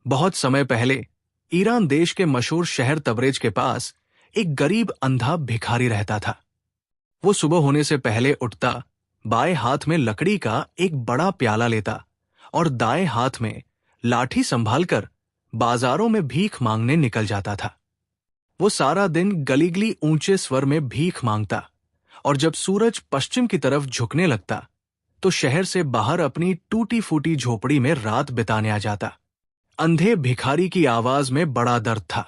बहुत समय पहले ईरान देश के मशहूर शहर तबरेज के पास एक गरीब अंधा भिखारी रहता था। वो सुबह होने से पहले उठता, बाएं हाथ में लकड़ी का एक बड़ा प्याला लेता और दाएं हाथ में लाठी संभालकर बाजारों में भीख मांगने निकल जाता था। वो सारा दिन गलीगली ऊंचे स्वर में भीख मांगता और जब सूरज पश्चिम की तरफ झुकने लगता तो शहर से बाहर अपनी टूटी फूटी झोपड़ी में रात बिताने आ जाता। अंधे भिखारी की आवाज में बड़ा दर्द था।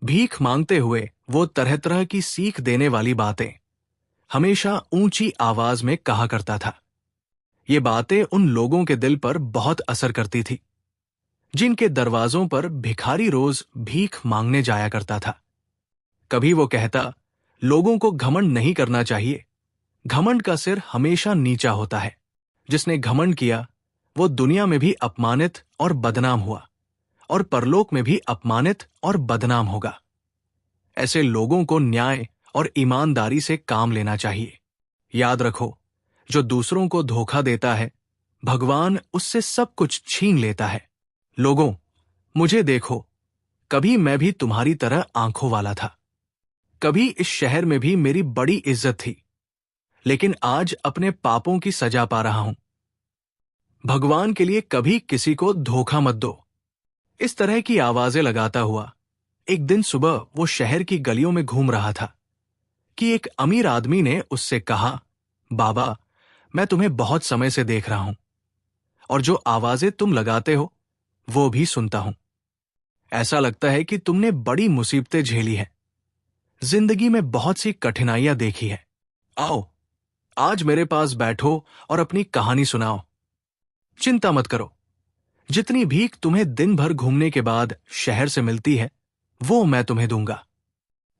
भीख मांगते हुए वो तरह तरह की सीख देने वाली बातें हमेशा ऊंची आवाज में कहा करता था। ये बातें उन लोगों के दिल पर बहुत असर करती थी जिनके दरवाजों पर भिखारी रोज भीख मांगने जाया करता था। कभी वो कहता, लोगों को घमंड नहीं करना चाहिए, घमंड का सिर हमेशा नीचा होता है। जिसने घमंड किया वो दुनिया में भी अपमानित और बदनाम हुआ और परलोक में भी अपमानित और बदनाम होगा। ऐसे लोगों को न्याय और ईमानदारी से काम लेना चाहिए। याद रखो, जो दूसरों को धोखा देता है भगवान उससे सब कुछ छीन लेता है। लोगों, मुझे देखो, कभी मैं भी तुम्हारी तरह आंखों वाला था। कभी इस शहर में भी मेरी बड़ी इज्जत थी, लेकिन आज अपने पापों की सजा पा रहा हूं। भगवान के लिए कभी किसी को धोखा मत दो। इस तरह की आवाजें लगाता हुआ एक दिन सुबह वो शहर की गलियों में घूम रहा था कि एक अमीर आदमी ने उससे कहा, बाबा, मैं तुम्हें बहुत समय से देख रहा हूं और जो आवाजें तुम लगाते हो वो भी सुनता हूं। ऐसा लगता है कि तुमने बड़ी मुसीबतें झेली हैं, जिंदगी में बहुत सी कठिनाइयां देखी है। आओ, आज मेरे पास बैठो और अपनी कहानी सुनाओ। चिंता मत करो, जितनी भीख तुम्हें दिन भर घूमने के बाद शहर से मिलती है वो मैं तुम्हें दूंगा।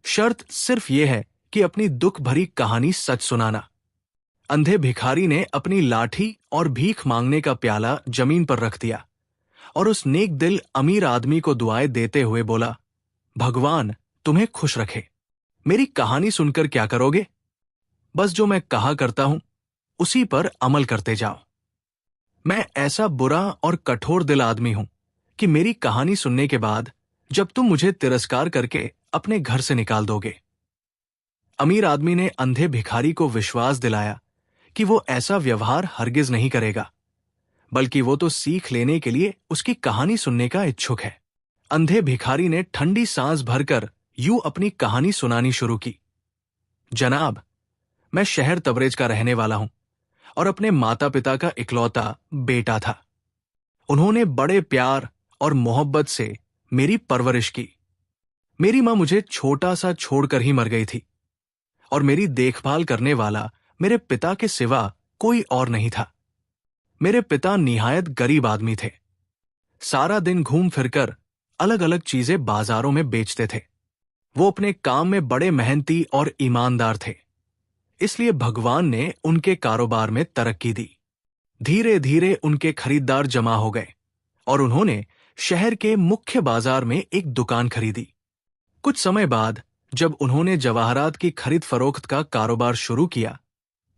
शर्त सिर्फ यह है कि अपनी दुख भरी कहानी सच सुनाना। अंधे भिखारी ने अपनी लाठी और भीख मांगने का प्याला जमीन पर रख दिया और उस नेक दिल अमीर आदमी को दुआएं देते हुए बोला, भगवान तुम्हें खुश रखे। मेरी कहानी सुनकर क्या करोगे? बस जो मैं कहा करता हूं उसी पर अमल करते जाओ। मैं ऐसा बुरा और कठोर दिल आदमी हूं कि मेरी कहानी सुनने के बाद जब तुम मुझे तिरस्कार करके अपने घर से निकाल दोगे। अमीर आदमी ने अंधे भिखारी को विश्वास दिलाया कि वो ऐसा व्यवहार हरगिज नहीं करेगा, बल्कि वो तो सीख लेने के लिए उसकी कहानी सुनने का इच्छुक है। अंधे भिखारी ने ठंडी सांस भरकर यूं अपनी कहानी सुनानी शुरू की। जनाब, मैं शहर तबरेज का रहने वाला हूं और अपने माता पिता का इकलौता बेटा था। उन्होंने बड़े प्यार और मोहब्बत से मेरी परवरिश की। मेरी मां मुझे छोटा सा छोड़कर ही मर गई थी और मेरी देखभाल करने वाला मेरे पिता के सिवा कोई और नहीं था। मेरे पिता निहायत गरीब आदमी थे। सारा दिन घूम फिरकर अलग अलग चीजें बाजारों में बेचते थे। वो अपने काम में बड़े मेहनती और ईमानदार थे, इसलिए भगवान ने उनके कारोबार में तरक्की दी। धीरे धीरे उनके खरीदार जमा हो गए और उन्होंने शहर के मुख्य बाजार में एक दुकान खरीदी। कुछ समय बाद जब उन्होंने जवाहरात की खरीद फरोख्त का कारोबार शुरू किया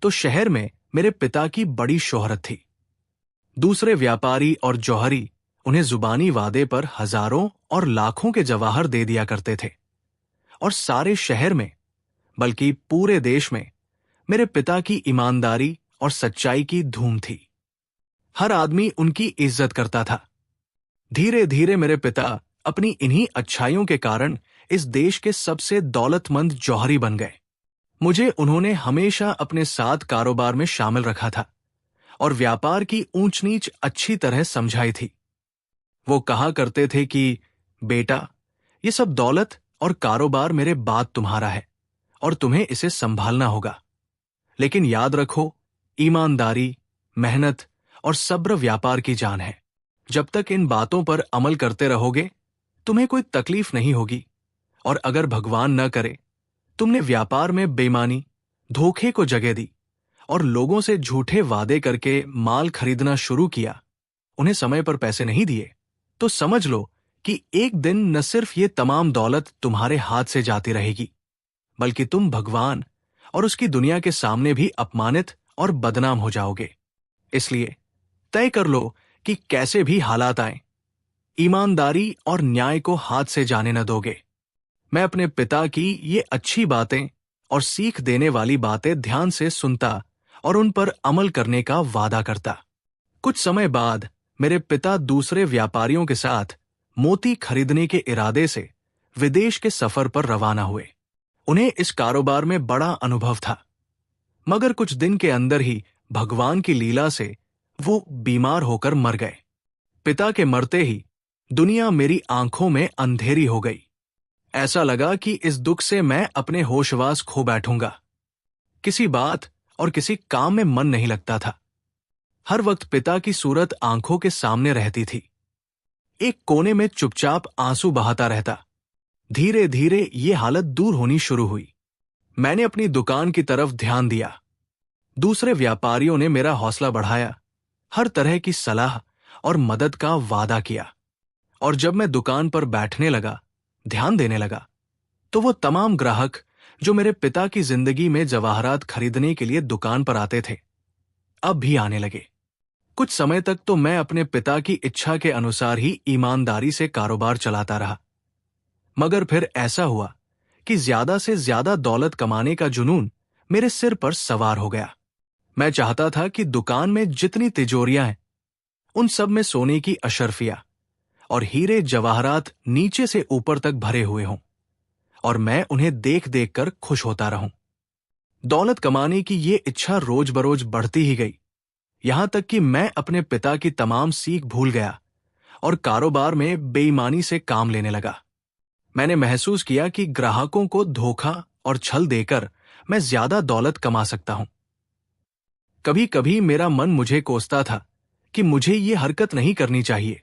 तो शहर में मेरे पिता की बड़ी शोहरत थी। दूसरे व्यापारी और जौहरी उन्हें जुबानी वादे पर हजारों और लाखों के जवाहर दे दिया करते थे और सारे शहर में, बल्कि पूरे देश में मेरे पिता की ईमानदारी और सच्चाई की धूम थी। हर आदमी उनकी इज्जत करता था। धीरे धीरे मेरे पिता अपनी इन्हीं अच्छाइयों के कारण इस देश के सबसे दौलतमंद जौहरी बन गए। मुझे उन्होंने हमेशा अपने साथ कारोबार में शामिल रखा था और व्यापार की ऊंच नीच अच्छी तरह समझाई थी। वो कहा करते थे कि बेटा, ये सब दौलत और कारोबार मेरे बाद तुम्हारा है और तुम्हें इसे संभालना होगा, लेकिन याद रखो, ईमानदारी, मेहनत और सब्र व्यापार की जान है। जब तक इन बातों पर अमल करते रहोगे तुम्हें कोई तकलीफ नहीं होगी और अगर भगवान न करे तुमने व्यापार में बेईमानी, धोखे को जगह दी और लोगों से झूठे वादे करके माल खरीदना शुरू किया, उन्हें समय पर पैसे नहीं दिए, तो समझ लो कि एक दिन न सिर्फ ये तमाम दौलत तुम्हारे हाथ से जाती रहेगी, बल्कि तुम भगवान और उसकी दुनिया के सामने भी अपमानित और बदनाम हो जाओगे। इसलिए तय कर लो कि कैसे भी हालात आए, ईमानदारी और न्याय को हाथ से जाने न दोगे। मैं अपने पिता की ये अच्छी बातें और सीख देने वाली बातें ध्यान से सुनता और उन पर अमल करने का वादा करता। कुछ समय बाद मेरे पिता दूसरे व्यापारियों के साथ मोती खरीदने के इरादे से विदेश के सफर पर रवाना हुए। उन्हें इस कारोबार में बड़ा अनुभव था, मगर कुछ दिन के अंदर ही भगवान की लीला से वो बीमार होकर मर गए। पिता के मरते ही दुनिया मेरी आंखों में अंधेरी हो गई। ऐसा लगा कि इस दुख से मैं अपने होशवास खो बैठूंगा। किसी बात और किसी काम में मन नहीं लगता था। हर वक्त पिता की सूरत आंखों के सामने रहती थी। एक कोने में चुपचाप आंसू बहाता रहता। धीरे धीरे ये हालत दूर होनी शुरू हुई। मैंने अपनी दुकान की तरफ ध्यान दिया। दूसरे व्यापारियों ने मेरा हौसला बढ़ाया, हर तरह की सलाह और मदद का वादा किया। और जब मैं दुकान पर बैठने लगा, ध्यान देने लगा, तो वो तमाम ग्राहक जो मेरे पिता की जिंदगी में जवाहरात खरीदने के लिए दुकान पर आते थे, अब भी आने लगे। कुछ समय तक तो मैं अपने पिता की इच्छा के अनुसार ही ईमानदारी से कारोबार चलाता रहा, मगर फिर ऐसा हुआ कि ज्यादा से ज्यादा दौलत कमाने का जुनून मेरे सिर पर सवार हो गया। मैं चाहता था कि दुकान में जितनी तिजोरियां हैं, उन सब में सोने की अशर्फियां और हीरे जवाहरात नीचे से ऊपर तक भरे हुए हों, और मैं उन्हें देख देख कर खुश होता रहूं। दौलत कमाने की ये इच्छा रोज बरोज बढ़ती ही गई, यहां तक कि मैं अपने पिता की तमाम सीख भूल गया और कारोबार में बेईमानी से काम लेने लगा। मैंने महसूस किया कि ग्राहकों को धोखा और छल देकर मैं ज्यादा दौलत कमा सकता हूं। कभी कभी मेरा मन मुझे कोसता था कि मुझे ये हरकत नहीं करनी चाहिए,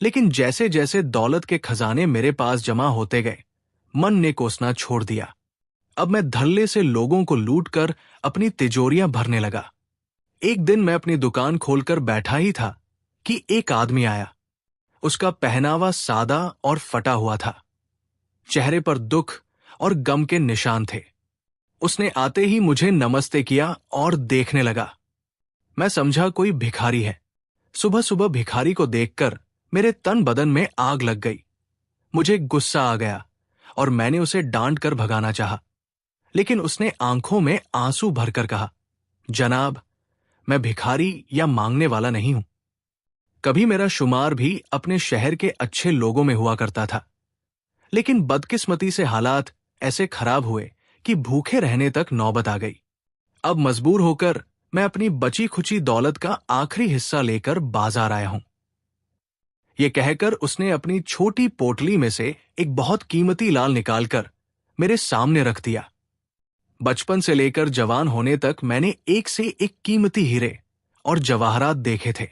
लेकिन जैसे जैसे दौलत के खजाने मेरे पास जमा होते गए, मन ने कोसना छोड़ दिया। अब मैं धल्ले से लोगों को लूटकर अपनी तिजोरियां भरने लगा। एक दिन मैं अपनी दुकान खोलकर बैठा ही था कि एक आदमी आया। उसका पहनावा सादा और फटा हुआ था। चेहरे पर दुख और गम के निशान थे। उसने आते ही मुझे नमस्ते किया और देखने लगा। मैं समझा कोई भिखारी है। सुबह सुबह भिखारी को देखकर मेरे तन बदन में आग लग गई। मुझे गुस्सा आ गया और मैंने उसे डांट कर भगाना चाहा, लेकिन उसने आंखों में आंसू भरकर कहा, जनाब, मैं भिखारी या मांगने वाला नहीं हूं। कभी मेरा शुमार भी अपने शहर के अच्छे लोगों में हुआ करता था, लेकिन बदकिस्मती से हालात ऐसे खराब हुए कि भूखे रहने तक नौबत आ गई। अब मजबूर होकर मैं अपनी बची खुची दौलत का आखिरी हिस्सा लेकर बाजार आया हूं। यह कहकर उसने अपनी छोटी पोटली में से एक बहुत कीमती लाल निकालकर मेरे सामने रख दिया। बचपन से लेकर जवान होने तक मैंने एक से एक कीमती हीरे और जवाहरात देखे थे,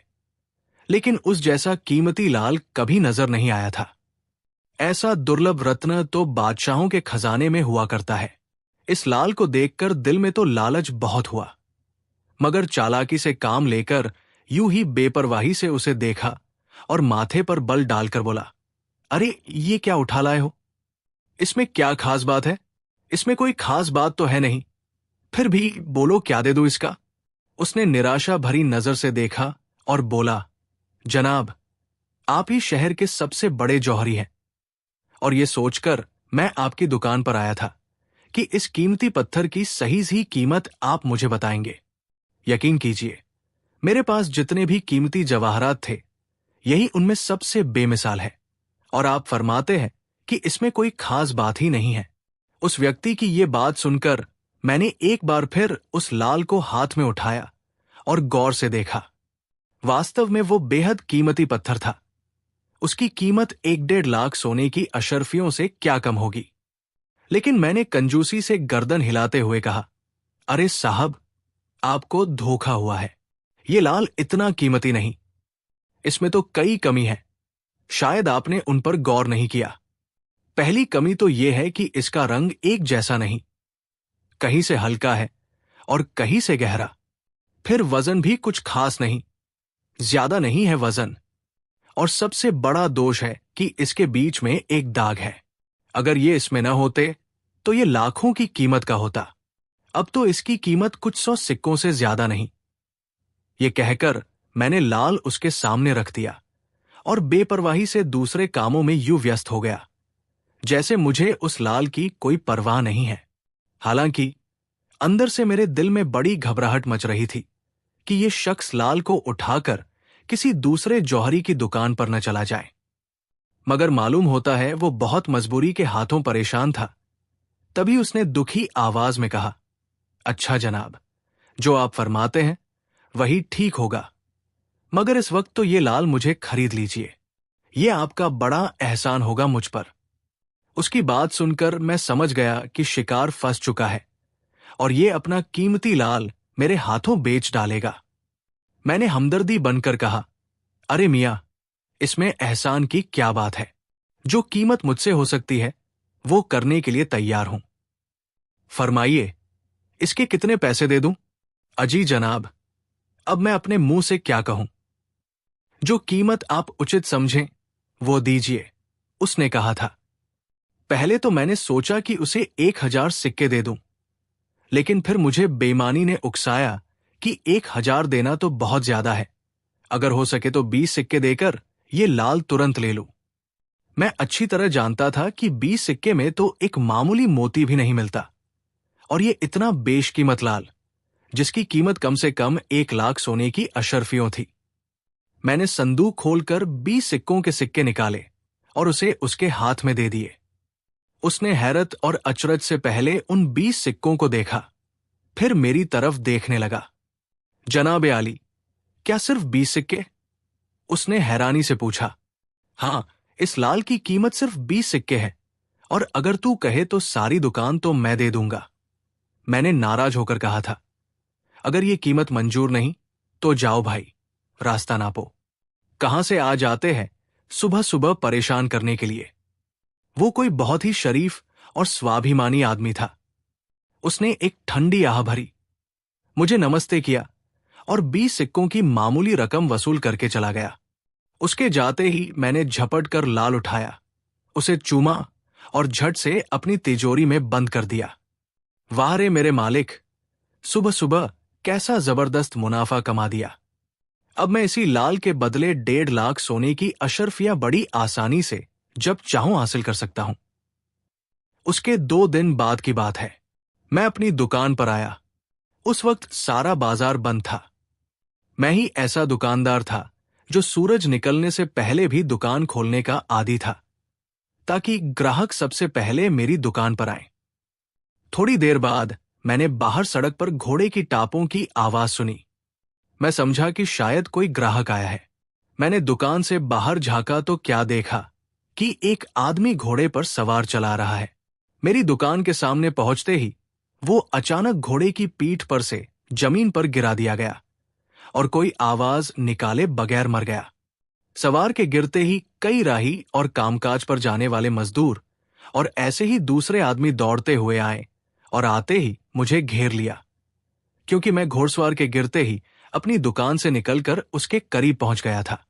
लेकिन उस जैसा कीमती लाल कभी नजर नहीं आया था। ऐसा दुर्लभ रत्न तो बादशाहों के खजाने में हुआ करता है। इस लाल को देखकर दिल में तो लालच बहुत हुआ, मगर चालाकी से काम लेकर यूं ही बेपरवाही से उसे देखा और माथे पर बल डालकर बोला, अरे ये क्या उठा लाए हो? इसमें क्या खास बात है? इसमें कोई खास बात तो है नहीं, फिर भी बोलो क्या दे दूं इसका? उसने निराशा भरी नजर से देखा और बोला, जनाब, आप ही शहर के सबसे बड़े जौहरी हैं, और ये सोचकर मैं आपकी दुकान पर आया था कि इस कीमती पत्थर की सही सी कीमत आप मुझे बताएंगे। यकीन कीजिए, मेरे पास जितने भी कीमती जवाहरात थे, यही उनमें सबसे बेमिसाल है, और आप फरमाते हैं कि इसमें कोई खास बात ही नहीं है। उस व्यक्ति की ये बात सुनकर मैंने एक बार फिर उस लाल को हाथ में उठाया और गौर से देखा। वास्तव में वो बेहद कीमती पत्थर था। उसकी कीमत 1-1.5 लाख सोने की अशर्फियों से क्या कम होगी। लेकिन मैंने कंजूसी से गर्दन हिलाते हुए कहा, अरे साहब, आपको धोखा हुआ है। ये लाल इतना कीमती नहीं, इसमें तो कई कमी है। शायद आपने उन पर गौर नहीं किया। पहली कमी तो यह है कि इसका रंग एक जैसा नहीं, कहीं से हल्का है और कहीं से गहरा। फिर वजन भी कुछ खास नहीं, ज्यादा नहीं है वजन। और सबसे बड़ा दोष है कि इसके बीच में एक दाग है। अगर ये इसमें न होते तो ये लाखों की कीमत का होता। अब तो इसकी कीमत कुछ 100 सिक्कों से ज्यादा नहीं। ये कहकर मैंने लाल उसके सामने रख दिया और बेपरवाही से दूसरे कामों में यूं व्यस्त हो गया जैसे मुझे उस लाल की कोई परवाह नहीं है। हालांकि अंदर से मेरे दिल में बड़ी घबराहट मच रही थी कि ये शख्स लाल को उठाकर किसी दूसरे जौहरी की दुकान पर न चला जाए। मगर मालूम होता है वो बहुत मजबूरी के हाथों परेशान था। तभी उसने दुखी आवाज में कहा, अच्छा जनाब, जो आप फरमाते हैं वही ठीक होगा, मगर इस वक्त तो ये लाल मुझे खरीद लीजिए, ये आपका बड़ा एहसान होगा मुझ पर। उसकी बात सुनकर मैं समझ गया कि शिकार फंस चुका है और ये अपना कीमती लाल मेरे हाथों बेच डालेगा। मैंने हमदर्दी बनकर कहा, अरे मियां, इसमें एहसान की क्या बात है? जो कीमत मुझसे हो सकती है वो करने के लिए तैयार हूं। फरमाइए, इसके कितने पैसे दे दूं? अजी जनाब, अब मैं अपने मुंह से क्या कहूं? जो कीमत आप उचित समझें वो दीजिए, उसने कहा था। पहले तो मैंने सोचा कि उसे 1000 सिक्के दे दूं, लेकिन फिर मुझे बेईमानी ने उकसाया कि 1000 देना तो बहुत ज्यादा है। अगर हो सके तो 20 सिक्के देकर ये लाल तुरंत ले लूं। मैं अच्छी तरह जानता था कि 20 सिक्के में तो एक मामूली मोती भी नहीं मिलता, और ये इतना बेशकीमत लाल, जिसकी कीमत कम से कम 1 लाख सोने की अशर्फियों थी। मैंने संदूक खोलकर 20 सिक्कों के सिक्के निकाले और उसे उसके हाथ में दे दिए। उसने हैरत और अचरज से पहले उन 20 सिक्कों को देखा, फिर मेरी तरफ देखने लगा। जनाब आली, क्या सिर्फ 20 सिक्के? उसने हैरानी से पूछा। हाँ, इस लाल की कीमत सिर्फ 20 सिक्के है, और अगर तू कहे तो सारी दुकान तो मैं दे दूंगा। मैंने नाराज होकर कहा था, अगर ये कीमत मंजूर नहीं तो जाओ भाई, रास्ता नापो। कहां से आ जाते हैं सुबह सुबह परेशान करने के लिए। वो कोई बहुत ही शरीफ और स्वाभिमानी आदमी था। उसने एक ठंडी आह भरी, मुझे नमस्ते किया और 20 सिक्कों की मामूली रकम वसूल करके चला गया। उसके जाते ही मैंने झपट कर लाल उठाया, उसे चूमा और झट से अपनी तिजोरी में बंद कर दिया। वाह रे मेरे मालिक, सुबह सुबह कैसा जबरदस्त मुनाफा कमा दिया। अब मैं इसी लाल के बदले 1.5 लाख सोने की अशर्फियां बड़ी आसानी से जब चाहूं हासिल कर सकता हूं। उसके 2 दिन बाद की बात है। मैं अपनी दुकान पर आया। उस वक्त सारा बाजार बंद था। मैं ही ऐसा दुकानदार था जो सूरज निकलने से पहले भी दुकान खोलने का आदी था, ताकि ग्राहक सबसे पहले मेरी दुकान पर आए। थोड़ी देर बाद मैंने बाहर सड़क पर घोड़े की टापों की आवाज सुनी। मैं समझा कि शायद कोई ग्राहक आया है। मैंने दुकान से बाहर झांका तो क्या देखा कि एक आदमी घोड़े पर सवार चला रहा है। मेरी दुकान के सामने पहुंचते ही वो अचानक घोड़े की पीठ पर से जमीन पर गिरा दिया गया और कोई आवाज निकाले बगैर मर गया। सवार के गिरते ही कई राही और कामकाज पर जाने वाले मजदूर और ऐसे ही दूसरे आदमी दौड़ते हुए आए और आते ही मुझे घेर लिया, क्योंकि मैं घोड़सवार के गिरते ही अपनी दुकान से निकलकर उसके करीब पहुंच गया था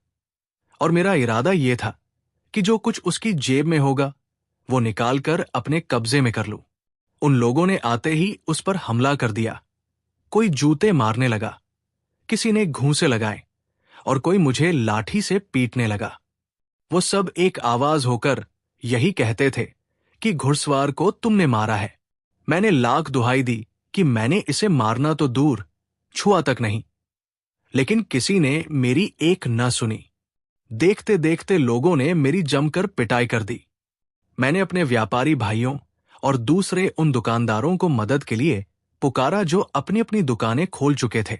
और मेरा इरादा यह था कि जो कुछ उसकी जेब में होगा वो निकालकर अपने कब्जे में कर लूं। उन लोगों ने आते ही उस पर हमला कर दिया। कोई जूते मारने लगा, किसी ने घूंसे लगाए और कोई मुझे लाठी से पीटने लगा। वो सब एक आवाज होकर यही कहते थे कि घुड़सवार को तुमने मारा है। मैंने लाख दुहाई दी कि मैंने इसे मारना तो दूर, छुआ तक नहीं, लेकिन किसी ने मेरी एक न सुनी। देखते देखते लोगों ने मेरी जमकर पिटाई कर दी। मैंने अपने व्यापारी भाइयों और दूसरे उन दुकानदारों को मदद के लिए पुकारा जो अपनी अपनी दुकानें खोल चुके थे,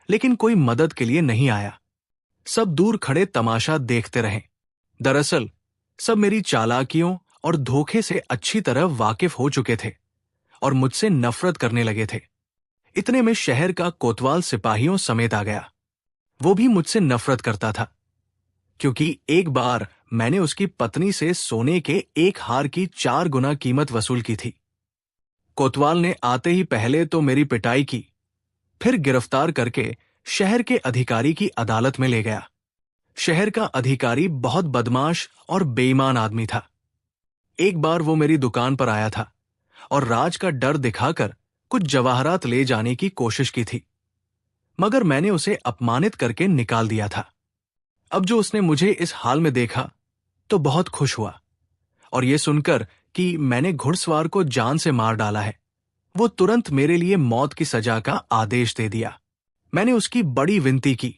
लेकिन कोई मदद के लिए नहीं आया। सब दूर खड़े तमाशा देखते रहे। दरअसल सब मेरी चालाकियों और धोखे से अच्छी तरह वाकिफ हो चुके थे और मुझसे नफरत करने लगे थे। इतने में शहर का कोतवाल सिपाहियों समेत आ गया। वो भी मुझसे नफरत करता था, क्योंकि एक बार मैंने उसकी पत्नी से सोने के एक हार की 4 गुना कीमत वसूल की थी। कोतवाल ने आते ही पहले तो मेरी पिटाई की, फिर गिरफ्तार करके शहर के अधिकारी की अदालत में ले गया। शहर का अधिकारी बहुत बदमाश और बेईमान आदमी था। एक बार वो मेरी दुकान पर आया था और राज का डर दिखाकर कुछ जवाहरात ले जाने की कोशिश की थी, मगर मैंने उसे अपमानित करके निकाल दिया था। अब जो उसने मुझे इस हाल में देखा तो बहुत खुश हुआ, और यह सुनकर कि मैंने घुड़सवार को जान से मार डाला है, वो तुरंत मेरे लिए मौत की सजा का आदेश दे दिया। मैंने उसकी बड़ी विनती की,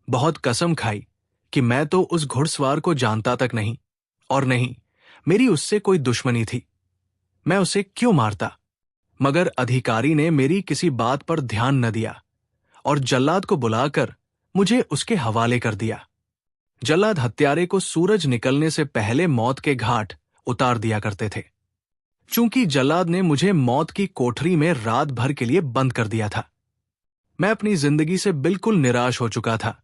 बहुत कसम खाई कि मैं तो उस घुड़सवार को जानता तक नहीं, और नहीं मेरी उससे कोई दुश्मनी थी, मैं उसे क्यों मारता। मगर अधिकारी ने मेरी किसी बात पर ध्यान न दिया और जल्लाद को बुलाकर मुझे उसके हवाले कर दिया। जल्लाद हत्यारे को सूरज निकलने से पहले मौत के घाट उतार दिया करते थे। चूंकि जल्लाद ने मुझे मौत की कोठरी में रात भर के लिए बंद कर दिया था, मैं अपनी जिंदगी से बिल्कुल निराश हो चुका था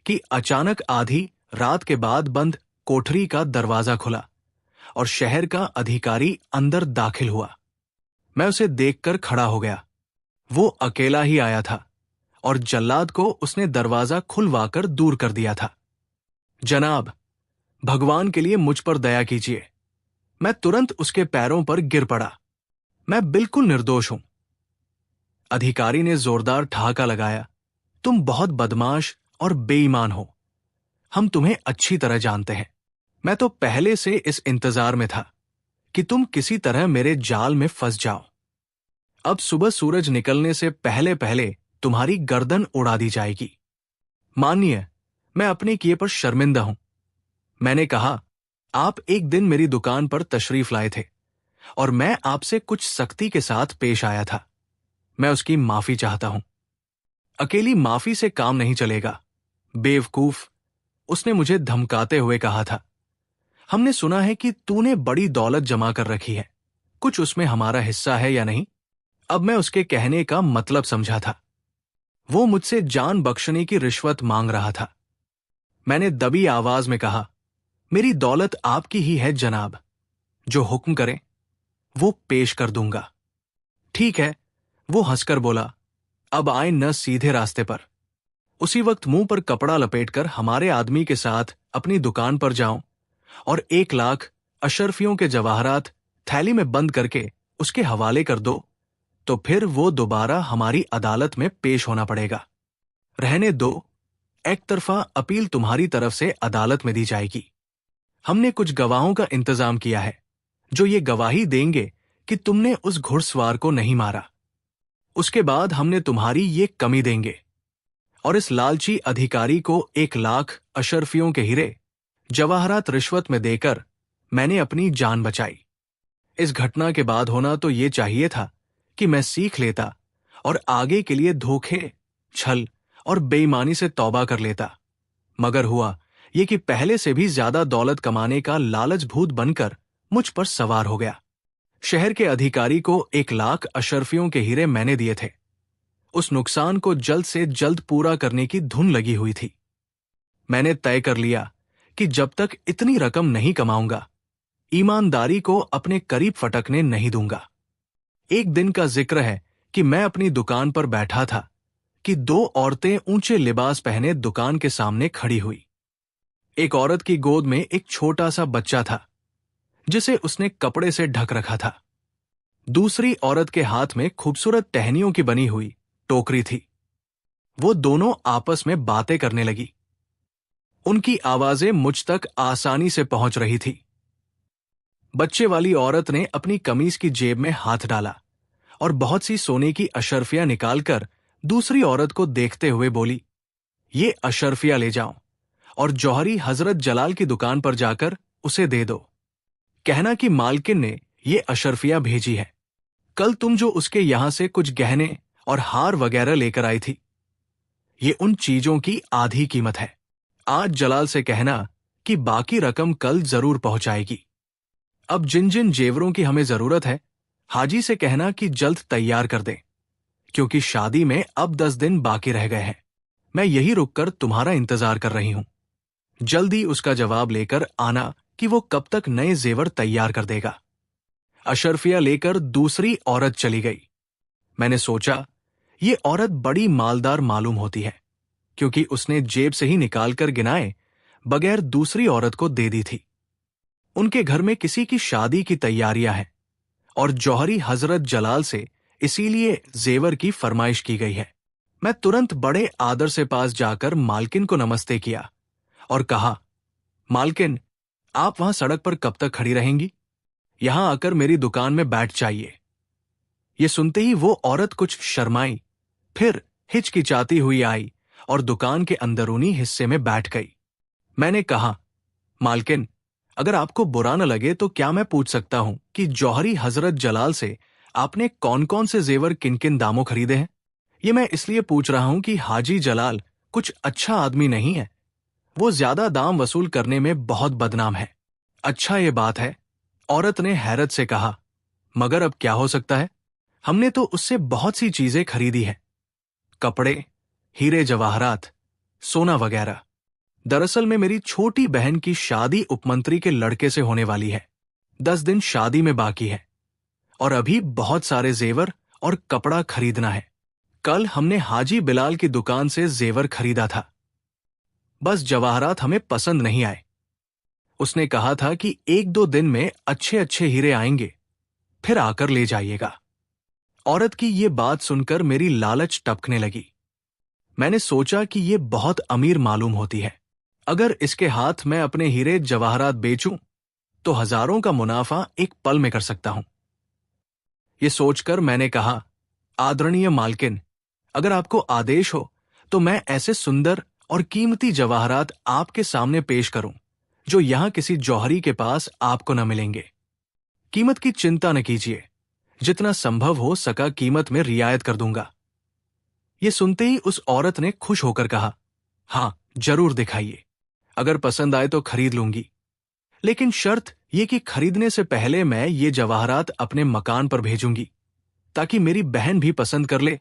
कि अचानक आधी रात के बाद बंद कोठरी का दरवाजा खुला और शहर का अधिकारी अंदर दाखिल हुआ। मैं उसे देखकर खड़ा हो गया। वो अकेला ही आया था और जल्लाद को उसने दरवाजा खुलवाकर दूर कर दिया था। जनाब, भगवान के लिए मुझ पर दया कीजिए। मैं तुरंत उसके पैरों पर गिर पड़ा। मैं बिल्कुल निर्दोष हूं। अधिकारी ने जोरदार ठहाका लगाया। तुम बहुत बदमाश और बेईमान हो। हम तुम्हें अच्छी तरह जानते हैं। मैं तो पहले से इस इंतजार में था कि तुम किसी तरह मेरे जाल में फंस जाओ। अब सुबह सूरज निकलने से पहले पहले तुम्हारी गर्दन उड़ा दी जाएगी। मानिए, मैं अपने किए पर शर्मिंदा हूं। मैंने कहा, आप एक दिन मेरी दुकान पर तशरीफ लाए थे और मैं आपसे कुछ सख्ती के साथ पेश आया था। मैं उसकी माफी चाहता हूं। अकेली माफी से काम नहीं चलेगा, बेवकूफ, उसने मुझे धमकाते हुए कहा था। हमने सुना है कि तूने बड़ी दौलत जमा कर रखी है, कुछ उसमें हमारा हिस्सा है या नहीं? अब मैं उसके कहने का मतलब समझा था। वो मुझसे जान बख्शने की रिश्वत मांग रहा था। मैंने दबी आवाज में कहा, मेरी दौलत आपकी ही है जनाब, जो हुक्म करें वो पेश कर दूंगा। ठीक है, वो हंसकर बोला, अब आए न सीधे रास्ते पर। उसी वक्त मुंह पर कपड़ा लपेटकर हमारे आदमी के साथ अपनी दुकान पर जाऊं और 1 लाख अशरफियों के जवाहरात थैली में बंद करके उसके हवाले कर दो, तो फिर वो दोबारा हमारी अदालत में पेश होना पड़ेगा। रहने दो, एक तरफा अपील तुम्हारी तरफ से अदालत में दी जाएगी। हमने कुछ गवाहों का इंतजाम किया है जो ये गवाही देंगे कि तुमने उस घुड़सवार को नहीं मारा। उसके बाद हमने तुम्हारी ये कमी देंगे और इस लालची अधिकारी को 1 लाख अशरफियों के हीरे जवाहरात रिश्वत में देकर मैंने अपनी जान बचाई। इस घटना के बाद होना तो ये चाहिए था कि मैं सीख लेता और आगे के लिए धोखे, छल और बेईमानी से तौबा कर लेता, मगर हुआ ये कि पहले से भी ज्यादा दौलत कमाने का लालच भूत बनकर मुझ पर सवार हो गया। शहर के अधिकारी को 1 लाख अशरफियों के हीरे मैंने दिए थे। उस नुकसान को जल्द से जल्द पूरा करने की धुन लगी हुई थी। मैंने तय कर लिया कि जब तक इतनी रकम नहीं कमाऊंगा, ईमानदारी को अपने करीब फटकने नहीं दूंगा। एक दिन का जिक्र है कि मैं अपनी दुकान पर बैठा था कि 2 औरतें ऊंचे लिबास पहने दुकान के सामने खड़ी हुई। एक औरत की गोद में एक छोटा सा बच्चा था जिसे उसने कपड़े से ढक रखा था। दूसरी औरत के हाथ में खूबसूरत टहनियों की बनी हुई टोकरी थी। वो दोनों आपस में बातें करने लगी। उनकी आवाजें मुझ तक आसानी से पहुंच रही थी। बच्चे वाली औरत ने अपनी कमीज की जेब में हाथ डाला और बहुत सी सोने की अशर्फियां निकालकर दूसरी औरत को देखते हुए बोली, ये अशर्फियां ले जाओ और जौहरी हजरत जलाल की दुकान पर जाकर उसे दे दो। कहना कि मालकिन ने ये अशर्फियां भेजी है। कल तुम जो उसके यहां से कुछ गहने और हार वगैरह लेकर आई थी, ये उन चीजों की आधी कीमत है। आज जलाल से कहना कि बाकी रकम कल जरूर पहुंचाएगी। अब जिन जिन जेवरों की हमें जरूरत है, हाजी से कहना कि जल्द तैयार कर दें, क्योंकि शादी में अब 10 दिन बाकी रह गए हैं। मैं यही रुककर तुम्हारा इंतजार कर रही हूं। जल्दी उसका जवाब लेकर आना कि वो कब तक नए जेवर तैयार कर देगा। अशर्फिया लेकर दूसरी औरत चली गई। मैंने सोचा, ये औरत बड़ी मालदार मालूम होती है, क्योंकि उसने जेब से ही निकालकर गिनाए बगैर दूसरी औरत को दे दी थी। उनके घर में किसी की शादी की तैयारियां हैं और जौहरी हजरत जलाल से इसीलिए जेवर की फरमाइश की गई है। मैं तुरंत बड़े आदर से पास जाकर मालकिन को नमस्ते किया और कहा, मालकिन, आप वहां सड़क पर कब तक खड़ी रहेंगी? यहां आकर मेरी दुकान में बैठ जाइए। ये सुनते ही वो औरत कुछ शर्माई, फिर हिचकिचाती हुई आई और दुकान के अंदरूनी हिस्से में बैठ गई। मैंने कहा, मालकिन, अगर आपको बुरा न लगे तो क्या मैं पूछ सकता हूं कि जौहरी हजरत जलाल से आपने कौन कौन से जेवर किन किन दामों खरीदे हैं? ये मैं इसलिए पूछ रहा हूं कि हाजी जलाल कुछ अच्छा आदमी नहीं है। वो ज्यादा दाम वसूल करने में बहुत बदनाम है। अच्छा, ये बात है, औरत ने हैरत से कहा। मगर अब क्या हो सकता है? हमने तो उससे बहुत सी चीजें खरीदी हैं, कपड़े, हीरे जवाहरात, सोना वगैरह। दरअसल में मेरी छोटी बहन की शादी उपमंत्री के लड़के से होने वाली है। 10 दिन शादी में बाकी है और अभी बहुत सारे जेवर और कपड़ा खरीदना है। कल हमने हाजी बिलाल की दुकान से जेवर खरीदा था, बस जवाहरात हमें पसंद नहीं आए। उसने कहा था कि 1-2 दिन में अच्छे अच्छे हीरे आएंगे, फिर आकर ले जाइएगा। औरत की ये बात सुनकर मेरी लालच टपकने लगी। मैंने सोचा कि ये बहुत अमीर मालूम होती है। अगर इसके हाथ मैं अपने हीरे जवाहरात बेचूं तो हजारों का मुनाफा एक पल में कर सकता हूं। ये सोचकर मैंने कहा, आदरणीय मालकिन, अगर आपको आदेश हो तो मैं ऐसे सुंदर और कीमती जवाहरात आपके सामने पेश करूं जो यहां किसी जौहरी के पास आपको न मिलेंगे। कीमत की चिंता न कीजिए, जितना संभव हो सका कीमत में रियायत कर दूंगा। ये सुनते ही उस औरत ने खुश होकर कहा, हां, जरूर दिखाइए। अगर पसंद आए तो खरीद लूंगी, लेकिन शर्त यह कि खरीदने से पहले मैं ये जवाहरात अपने मकान पर भेजूंगी ताकि मेरी बहन भी पसंद कर ले,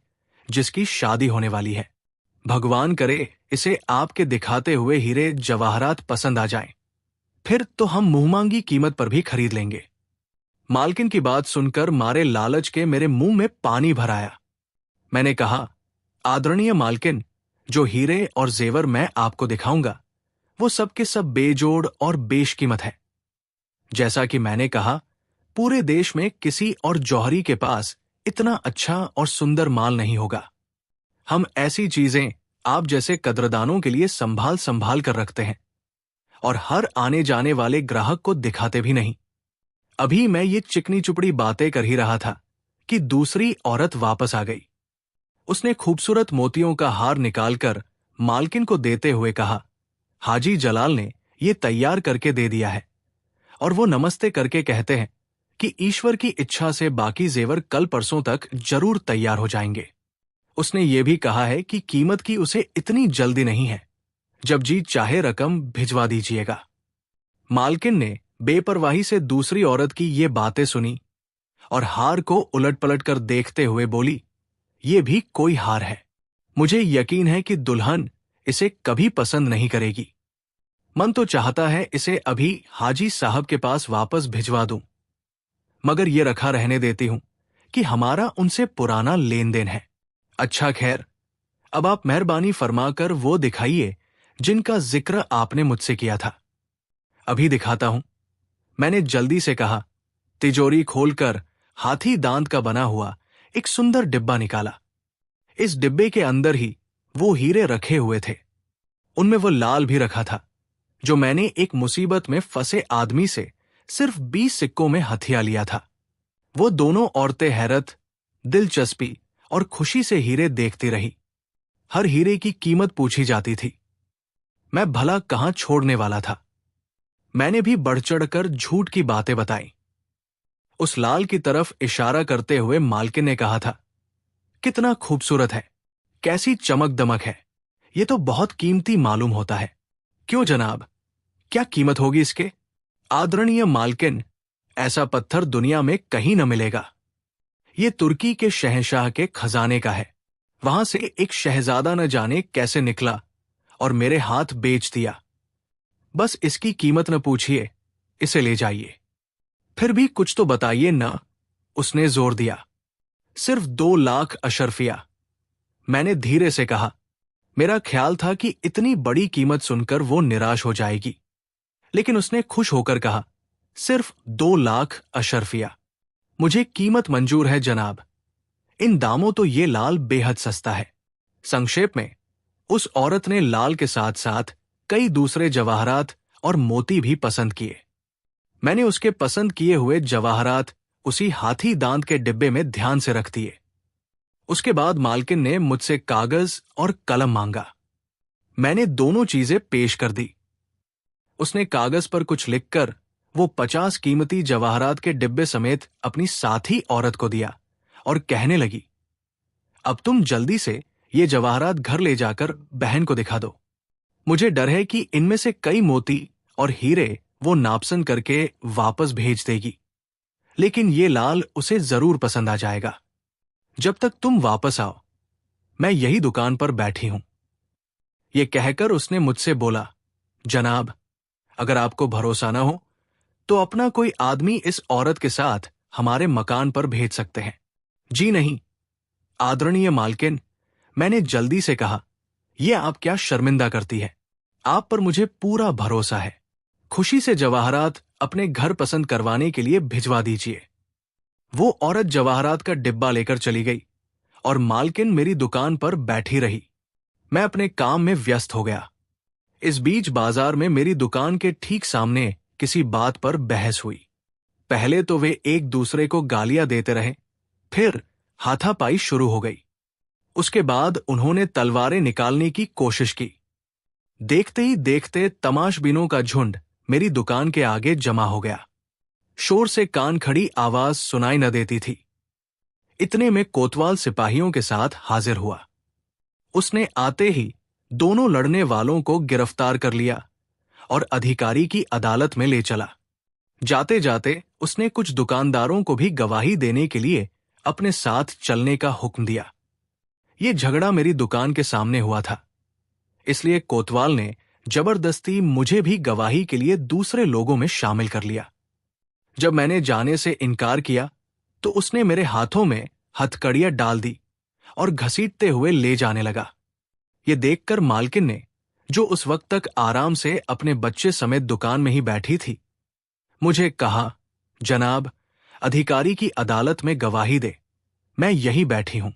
जिसकी शादी होने वाली है। भगवान करे इसे आपके दिखाते हुए हीरे जवाहरात पसंद आ जाएं, फिर तो हम मुंहमांगी कीमत पर भी खरीद लेंगे। मालकिन की बात सुनकर मारे लालच के मेरे मुंह में पानी भर आया। मैंने कहा, आदरणीय मालकिन, जो हीरे और जेवर मैं आपको दिखाऊंगा वो सब के सब बेजोड़ और बेशकीमत है। जैसा कि मैंने कहा, पूरे देश में किसी और जौहरी के पास इतना अच्छा और सुंदर माल नहीं होगा। हम ऐसी चीजें आप जैसे कद्रदानों के लिए संभाल संभाल कर रखते हैं और हर आने जाने वाले ग्राहक को दिखाते भी नहीं। अभी मैं ये चिकनी चुपड़ी बातें कर ही रहा था कि दूसरी औरत वापस आ गई। उसने खूबसूरत मोतियों का हार निकालकर मालकिन को देते हुए कहा, हाजी जलाल ने ये तैयार करके दे दिया है और वो नमस्ते करके कहते हैं कि ईश्वर की इच्छा से बाकी जेवर कल परसों तक जरूर तैयार हो जाएंगे। उसने ये भी कहा है कि कीमत की उसे इतनी जल्दी नहीं है, जब जी चाहे रकम भिजवा दीजिएगा। मालकिन ने बेपरवाही से दूसरी औरत की ये बातें सुनी और हार को उलट पलट कर देखते हुए बोली, ये भी कोई हार है। मुझे यकीन है कि दुल्हन इसे कभी पसंद नहीं करेगी। मन तो चाहता है इसे अभी हाजी साहब के पास वापस भिजवा दूं, मगर ये रखा रहने देती हूं कि हमारा उनसे पुराना लेन देन है। अच्छा खैर, अब आप मेहरबानी फरमाकर वो दिखाइए जिनका जिक्र आपने मुझसे किया था। अभी दिखाता हूं, मैंने जल्दी से कहा। तिजोरी खोलकर हाथी दांत का बना हुआ एक सुंदर डिब्बा निकाला। इस डिब्बे के अंदर ही वो हीरे रखे हुए थे। उनमें वो लाल भी रखा था जो मैंने एक मुसीबत में फंसे आदमी से सिर्फ 20 सिक्कों में हथिया लिया था। वो दोनों औरतें हैरत, दिलचस्पी और खुशी से हीरे देखती रही। हर हीरे की कीमत पूछी जाती थी। मैं भला कहां छोड़ने वाला था। मैंने भी बढ़ चढ़कर झूठ की बातें बताई। उस लाल की तरफ इशारा करते हुए मालकिन ने कहा था, कितना खूबसूरत है, कैसी चमक दमक है, ये तो बहुत कीमती मालूम होता है। क्यों जनाब, क्या कीमत होगी इसके? आदरणीय मालकिन, ऐसा पत्थर दुनिया में कहीं न मिलेगा। ये तुर्की के शहंशाह के खजाने का है। वहां से एक शहजादा न जाने कैसे निकला और मेरे हाथ बेच दिया। बस इसकी कीमत न पूछिए, इसे ले जाइए। फिर भी कुछ तो बताइए ना, उसने जोर दिया। सिर्फ 2 लाख अशरफिया, मैंने धीरे से कहा। मेरा ख्याल था कि इतनी बड़ी कीमत सुनकर वो निराश हो जाएगी, लेकिन उसने खुश होकर कहा, सिर्फ 2 लाख अशरफिया। मुझे कीमत मंजूर है जनाब। इन दामों तो ये लाल बेहद सस्ता है। संक्षेप में, उस औरत ने लाल के साथ साथ कई दूसरे जवाहरात और मोती भी पसंद किए। मैंने उसके पसंद किए हुए जवाहरात उसी हाथी दांत के डिब्बे में ध्यान से रख दिए। उसके बाद मालकिन ने मुझसे कागज और कलम मांगा। मैंने दोनों चीजें पेश कर दी। उसने कागज पर कुछ लिखकर वो 50 कीमती जवाहरात के डिब्बे समेत अपनी साथी औरत को दिया और कहने लगी, अब तुम जल्दी से ये जवाहरात घर ले जाकर बहन को दिखा दो। मुझे डर है कि इनमें से कई मोती और हीरे वो नापसंद करके वापस भेज देगी, लेकिन ये लाल उसे जरूर पसंद आ जाएगा। जब तक तुम वापस आओ, मैं यही दुकान पर बैठी हूं। ये कहकर उसने मुझसे बोला, जनाब, अगर आपको भरोसा ना हो तो अपना कोई आदमी इस औरत के साथ हमारे मकान पर भेज सकते हैं। जी नहीं, आदरणीय मालकिन, मैंने जल्दी से कहा, यह आप क्या शर्मिंदा करती है? आप पर मुझे पूरा भरोसा है। खुशी से जवाहरात अपने घर पसंद करवाने के लिए भिजवा दीजिए। वो औरत जवाहरात का डिब्बा लेकर चली गई और मालकिन मेरी दुकान पर बैठी रही। मैं अपने काम में व्यस्त हो गया। इस बीच बाजार में मेरी दुकान के ठीक सामने किसी बात पर बहस हुई। पहले तो वे एक दूसरे को गालियां देते रहे, फिर हाथापाई शुरू हो गई। उसके बाद उन्होंने तलवारें निकालने की कोशिश की। देखते ही देखते तमाशबीनों का झुंड मेरी दुकान के आगे जमा हो गया। शोर से कान खड़ी आवाज सुनाई न देती थी। इतने में कोतवाल सिपाहियों के साथ हाजिर हुआ। उसने आते ही दोनों लड़ने वालों को गिरफ्तार कर लिया और अधिकारी की अदालत में ले चला। जाते जाते उसने कुछ दुकानदारों को भी गवाही देने के लिए अपने साथ चलने का हुक्म दिया। ये झगड़ा मेरी दुकान के सामने हुआ था, इसलिए कोतवाल ने जबरदस्ती मुझे भी गवाही के लिए दूसरे लोगों में शामिल कर लिया। जब मैंने जाने से इनकार किया तो उसने मेरे हाथों में हथकड़ियां डाल दी और घसीटते हुए ले जाने लगा। ये देखकर मालकिन ने, जो उस वक्त तक आराम से अपने बच्चे समेत दुकान में ही बैठी थी, मुझे कहा, जनाब, अधिकारी की अदालत में गवाही दे, मैं यही बैठी हूं।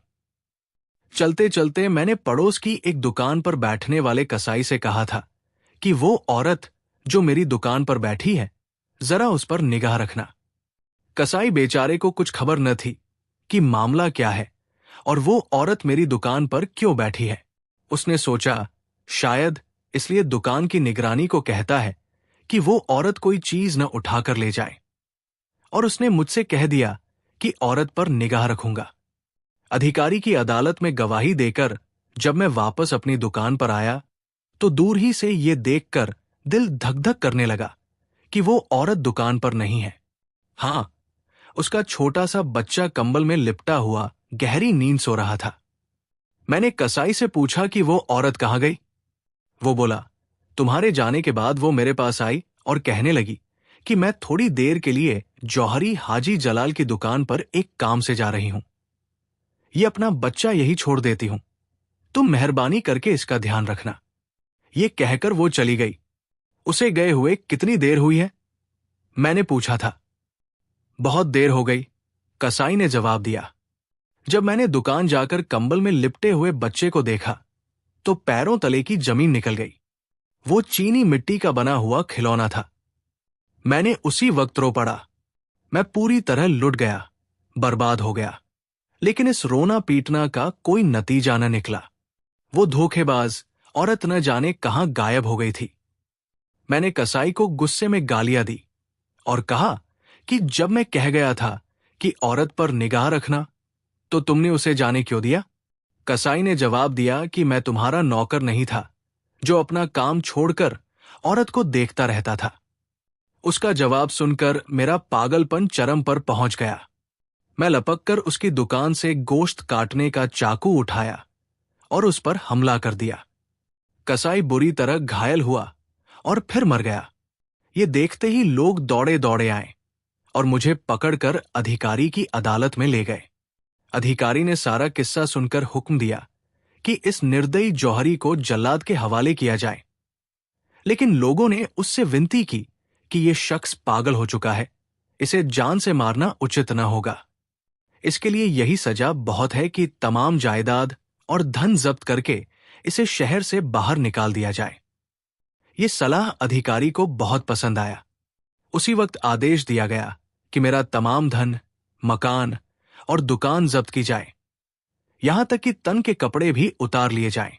चलते चलते मैंने पड़ोस की एक दुकान पर बैठने वाले कसाई से कहा था कि वो औरत जो मेरी दुकान पर बैठी है, जरा उस पर निगाह रखना। कसाई बेचारे को कुछ खबर न थी कि मामला क्या है और वो औरत मेरी दुकान पर क्यों बैठी है। उसने सोचा, शायद इसलिए दुकान की निगरानी को कहता है कि वो औरत कोई चीज न उठाकर ले जाए, और उसने मुझसे कह दिया कि औरत पर निगाह रखूंगा। अधिकारी की अदालत में गवाही देकर जब मैं वापस अपनी दुकान पर आया तो दूर ही से ये देखकर दिल धक धक करने लगा कि वो औरत दुकान पर नहीं है। हां, उसका छोटा सा बच्चा कंबल में लिपटा हुआ गहरी नींद सो रहा था। मैंने कसाई से पूछा कि वो औरत कहां गई। वो बोला, तुम्हारे जाने के बाद वो मेरे पास आई और कहने लगी कि मैं थोड़ी देर के लिए जौहरी हाजी जलाल की दुकान पर एक काम से जा रही हूं। ये अपना बच्चा यही छोड़ देती हूं, तुम मेहरबानी करके इसका ध्यान रखना। ये कहकर वो चली गई। उसे गए हुए कितनी देर हुई है? मैंने पूछा था। बहुत देर हो गई, कसाई ने जवाब दिया। जब मैंने दुकान जाकर कंबल में लिपटे हुए बच्चे को देखा तो पैरों तले की जमीन निकल गई। वो चीनी मिट्टी का बना हुआ खिलौना था। मैंने उसी वक्त रो पड़ा। मैं पूरी तरह लुट गया, बर्बाद हो गया। लेकिन इस रोना पीटना का कोई नतीजा न निकला। वो धोखेबाज औरत न जाने कहां गायब हो गई थी। मैंने कसाई को गुस्से में गालियां दी और कहा कि जब मैं कह गया था कि औरत पर निगाह रखना, तो तुमने उसे जाने क्यों दिया? कसाई ने जवाब दिया कि मैं तुम्हारा नौकर नहीं था जो अपना काम छोड़कर औरत को देखता रहता था। उसका जवाब सुनकर मेरा पागलपन चरम पर पहुंच गया। मैं लपककर उसकी दुकान से गोश्त काटने का चाकू उठाया और उस पर हमला कर दिया। कसाई बुरी तरह घायल हुआ और फिर मर गया। ये देखते ही लोग दौड़े दौड़े आए और मुझे पकड़कर अधिकारी की अदालत में ले गए। अधिकारी ने सारा किस्सा सुनकर हुक्म दिया कि इस निर्दयी जौहरी को जल्लाद के हवाले किया जाए। लेकिन लोगों ने उससे विनती की कि यह शख्स पागल हो चुका है, इसे जान से मारना उचित न होगा। इसके लिए यही सजा बहुत है कि तमाम जायदाद और धन जब्त करके इसे शहर से बाहर निकाल दिया जाए। ये सलाह अधिकारी को बहुत पसंद आया। उसी वक्त आदेश दिया गया कि मेरा तमाम धन, मकान और दुकान जब्त की जाए, यहां तक कि तन के कपड़े भी उतार लिए जाएं।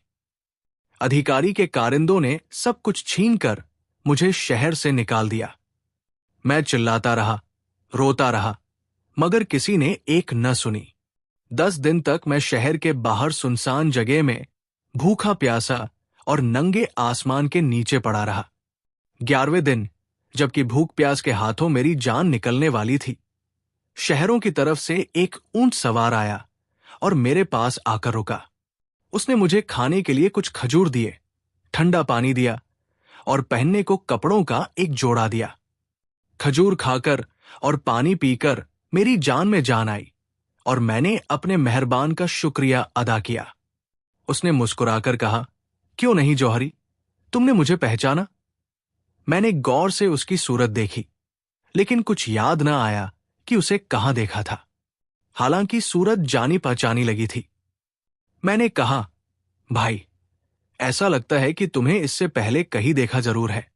अधिकारी के कारिंदों ने सब कुछ छीनकर मुझे शहर से निकाल दिया। मैं चिल्लाता रहा, रोता रहा, मगर किसी ने एक न सुनी। 10 दिन तक मैं शहर के बाहर सुनसान जगह में भूखा प्यासा और नंगे आसमान के नीचे पड़ा रहा। 11वें दिन, जबकि भूख प्यास के हाथों मेरी जान निकलने वाली थी, शहरों की तरफ से एक ऊंट सवार आया और मेरे पास आकर रुका। उसने मुझे खाने के लिए कुछ खजूर दिए, ठंडा पानी दिया और पहनने को कपड़ों का एक जोड़ा दिया। खजूर खाकर और पानी पीकर मेरी जान में जान आई और मैंने अपने मेहरबान का शुक्रिया अदा किया। उसने मुस्कुराकर कहा, क्यों नहीं जौहरी, तुमने मुझे पहचाना? मैंने गौर से उसकी सूरत देखी, लेकिन कुछ याद न आया कि उसे कहां देखा था। हालांकि सूरत जानी पहचानी लगी थी। मैंने कहा, भाई, ऐसा लगता है कि तुम्हें इससे पहले कहीं देखा जरूर है,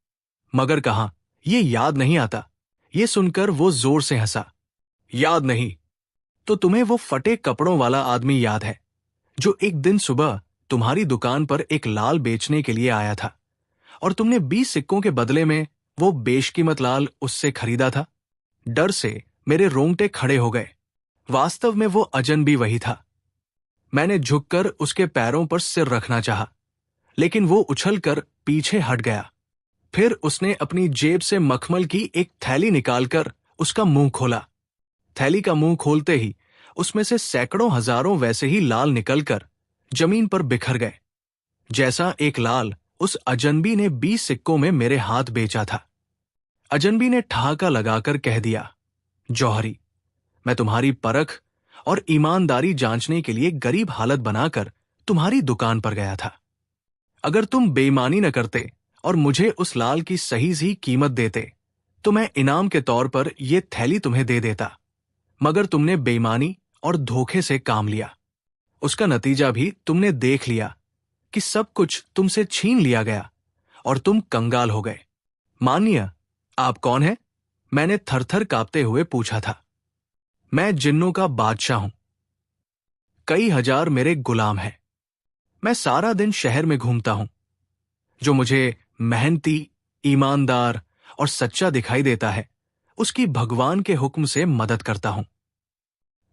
मगर कहां, ये याद नहीं आता। ये सुनकर वो जोर से हंसा। याद नहीं? तो तुम्हें वो फटे कपड़ों वाला आदमी याद है जो एक दिन सुबह तुम्हारी दुकान पर एक लाल बेचने के लिए आया था और तुमने 20 सिक्कों के बदले में वो बेशकीमत लाल उससे खरीदा था? डर से मेरे रोंगटे खड़े हो गए। वास्तव में वो अजनबी वही था। मैंने झुककर उसके पैरों पर सिर रखना चाहा, लेकिन वो उछलकर पीछे हट गया। फिर उसने अपनी जेब से मखमल की एक थैली निकालकर उसका मुंह खोला। थैली का मुंह खोलते ही उसमें से सैकड़ों हजारों वैसे ही लाल निकलकर जमीन पर बिखर गए, जैसा एक लाल उस अजनबी ने 20 सिक्कों में मेरे हाथ बेचा था। अजनबी ने ठहाका लगाकर कह दिया, जौहरी, मैं तुम्हारी परख और ईमानदारी जांचने के लिए गरीब हालत बनाकर तुम्हारी दुकान पर गया था। अगर तुम बेईमानी न करते और मुझे उस लाल की सही सी कीमत देते तो मैं इनाम के तौर पर यह थैली तुम्हें दे देता, मगर तुमने बेईमानी और धोखे से काम लिया। उसका नतीजा भी तुमने देख लिया कि सब कुछ तुमसे छीन लिया गया और तुम कंगाल हो गए। मानिए, आप कौन हैं? मैंने थरथर कांपते हुए पूछा था। मैं जिन्नों का बादशाह हूं। कई हजार मेरे गुलाम हैं। मैं सारा दिन शहर में घूमता हूं। जो मुझे मेहनती, ईमानदार और सच्चा दिखाई देता है, उसकी भगवान के हुक्म से मदद करता हूं।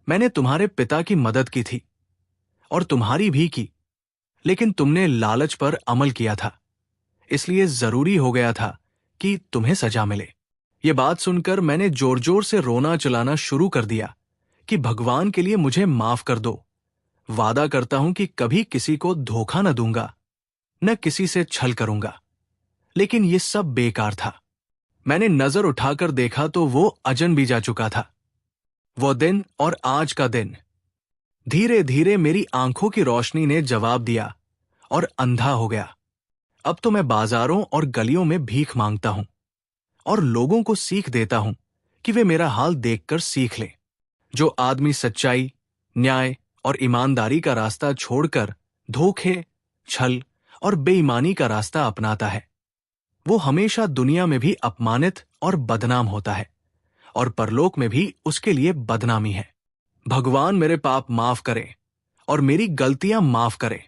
मैंने तुम्हारे पिता की मदद की थी और तुम्हारी भी की, लेकिन तुमने लालच पर अमल किया था, इसलिए जरूरी हो गया था कि तुम्हें सजा मिले। ये बात सुनकर मैंने जोर जोर से रोना चलाना शुरू कर दिया कि भगवान के लिए मुझे माफ कर दो। वादा करता हूं कि कभी किसी को धोखा न दूंगा, न किसी से छल करूंगा। लेकिन ये सब बेकार था। मैंने नजर उठाकर देखा तो वो अजनबी जा चुका था। वो दिन और आज का दिन। धीरे धीरे मेरी आंखों की रोशनी ने जवाब दिया और अंधा हो गया। अब तो मैं बाजारों और गलियों में भीख मांगता हूं और लोगों को सीख देता हूं कि वे मेरा हाल देखकर सीख लें। जो आदमी सच्चाई, न्याय और ईमानदारी का रास्ता छोड़कर धोखे, छल और बेईमानी का रास्ता अपनाता है, वो हमेशा दुनिया में भी अपमानित और बदनाम होता है और परलोक में भी उसके लिए बदनामी है। भगवान मेरे पाप माफ करे और मेरी गलतियां माफ करे।